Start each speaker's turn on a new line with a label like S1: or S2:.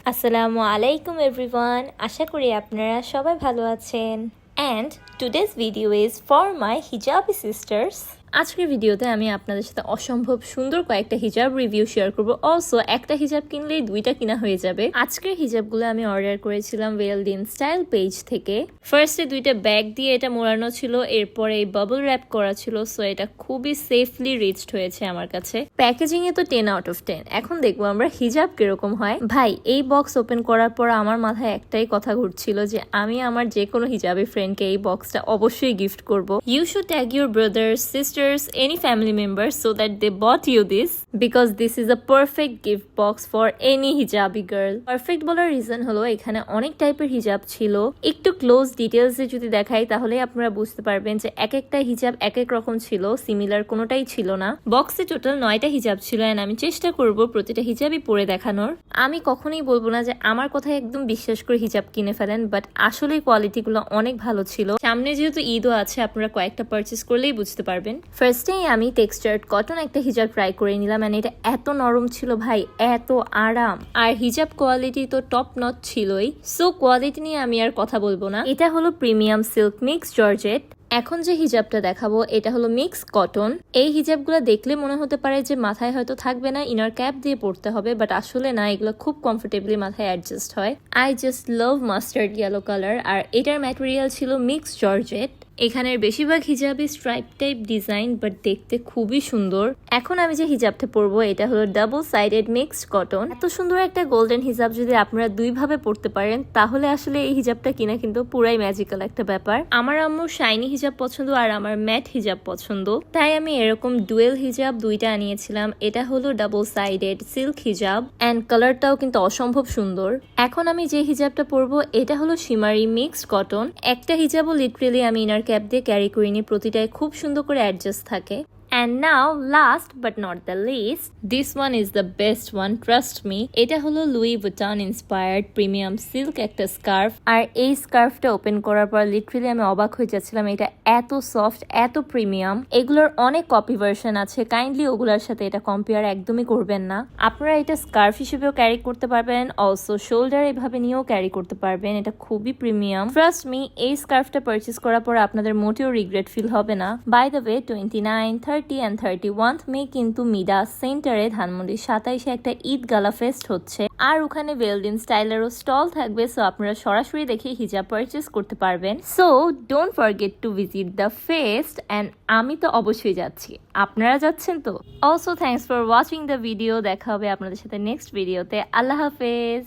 S1: আসসালামু আলাইকুম এভরিওয়ান, আশা করি আপনারা সবাই ভালো আছেন। And today's video is for my hijabi sisters. আজকের ভিডিওতে আমি আপনাদের সাথে অসম্ভব সুন্দর কয়েকটা হিজাব রিভিউ শেয়ার করব। অলসো একটা হিজাব কিনলেই দুইটা কিনা হয়ে যাবে। আজকের হিজাবগুলো আমি অর্ডার করেছিলাম ওয়েলডিন স্টাইল পেজ থেকে। ফার্স্টে দুইটা ব্যাগ দিয়ে এটা মোড়ানো ছিল, এরপরে এই বাবল র্যাপ করা ছিল, সো এটা খুবই সেফলি রিচড হয়েছে আমার কাছে। প্যাকেজিং এ তো 10 আউট অফ 10। এখন দেখবো আমরা হিজাব কিরকম হয়। ভাই, এই বক্স ওপেন করার পর আমার মাথায় একটাই কথা ঘুরছিল যে আমি আমার যে কোনো হিজাবি ফ্রেন্ডকে এই বক্সটা অবশ্যই গিফট করব। You should tag your brothers, sisters, any family members so that they bought you this, because this is a perfect gift box for any hijabi girl. Perfect বলার রিজন হলো এখানে অনেক টাইপের হিজাব ছিল। একটু ক্লোজ ডিটেলসে যদি দেখাই তাহলে আপনারা বুঝতে পারবেন যে এক একটা হিজাব এক এক রকম ছিল, সিমিলার কোনোটাই ছিল না। বক্সে টোটাল 9টা হিজাব ছিল এন্ড আমি চেষ্টা করব প্রতিটা হিজাবই পরে দেখানোর। আমি কখনোই বলবো না যে আমার কথায় একদম বিশ্বাস করে হিজাব কিনে ফেলেন, বাট আসলে কোয়ালিটিগুলো অনেক ভালো ছিল। সামনে যেহেতু ঈদও আছে, আপনারা কয়েকটা পারচেস করলেই বুঝতে পারবেন। ফার্স্টেই আমি টেক্সচার্ড কটন একটা হিজাব ট্রাই করে নিলাম এন্ড এটা এত নরম ছিল ভাই, এত আরাম। আর হিজাব কোয়ালিটি তো টপ নচ ছিলই, সো কোয়ালিটি নিয়ে আমি আর কথা বলবো না। এটা হলো প্রিমিয়াম সিল্ক মিক্স জর্জেট। এখন যে হিজাবটা দেখাবো এটা হলো মিক্স কটন। এই হিজাবগুলো দেখলে মনে হতে পারে যে মাথায় হয়তো থাকবে না, ইনার ক্যাপ দিয়ে পড়তে হবে, বাট আসলে না, এগুলো খুব কমফোর্টেবলি মাথায় অ্যাডজাস্ট হয়। I just love mustard yellow colour. আর এটার ম্যাটেরিয়াল ছিল মিক্স জর্জেট। এখানের বেশিরভাগ হিজাবই স্ট্রাইপ টাইপ ডিজাইন, বাট দেখতে খুবই সুন্দর। এখন আমি যে হিজাবটা পরবো এটা হলো ডাবল সাইডেড মিক্সড কটন। এত সুন্দর একটা গোল্ডেন হিজাব যদি আপনারা দুইভাবে পরতে পারেন তাহলে আসলে এই হিজাবটা কিনা কিন্তু পুরাই ম্যাজিক্যাল একটা ব্যাপার। আমার আম্মুর শাইনি হিজাব পছন্দ আর আমার ম্যাট হিজাব পছন্দ, তাই আমি এরকম ডুয়েল হিজাব দুইটা আনিয়েছিলাম। এটা হলো ডাবল সাইডেড সিল্ক হিজাব অ্যান্ড কালারটাও কিন্তু অসম্ভব সুন্দর। এখন আমি যে হিজাবটা পরবো এটা হলো শিমারি মিক্সড কটন। একটা হিজাবও লিটারেলি আমি ইনার ক্যাপ দিয়ে ক্যারি করিনি, প্রতিটাই খুব সুন্দর করে অ্যাডজাস্ট থাকে। And now last but not the least, this one is the best one, trust me. এটা হলো লুই ভুটন ইন্সপায়ার্ড প্রিমিয়াম সিল্ক একটা স্কার্ফ। আর এই স্কার্ফটা ওপেন করার পর লিটারালি আমি অবাক হয়ে যাচ্ছিলাম, এটা এত সফট, এত প্রিমিয়াম। এগুলোর অনেক কপি ভার্সন আছে, কাইন্ডলি ওগুলোর সাথে এটা কম্পেয়ার একদমই করবেন না। আপনারা এটা স্কার্ফ হিসেবেও ক্যারি করতে পারবেন, অলসো শোল্ডার এভাবে নিয়েও ক্যারি করতে পারবেন। এটা খুবই প্রিমিয়াম, ট্রাস্ট মি। এই স্কার্ফটা পারচেস করার পর আপনাদের মোটেও রিগ্রেট ফিল হবে না। By the way, 29, 30 and 31st May কিন্তু মিডা সেন্টারে ধানমন্ডি 27-এ একটা ঈদ গালা ফেস্ট হচ্ছে, আর ওখানে ওয়েলডিন স্টাইলেরও স্টল থাকবে, সো আপনারা সরাসরি দেখে হিজাব পারচেস করতে পারবেন। So don't forget to visit the fest and আমি তো অবশ্যই যাচ্ছি, আপনারা যাচ্ছেন তো? Also thanks for watching the video. দেখা হবে আপনাদের সাথে নেক্সট ভিডিওতে। আল্লাহ হাফেজ।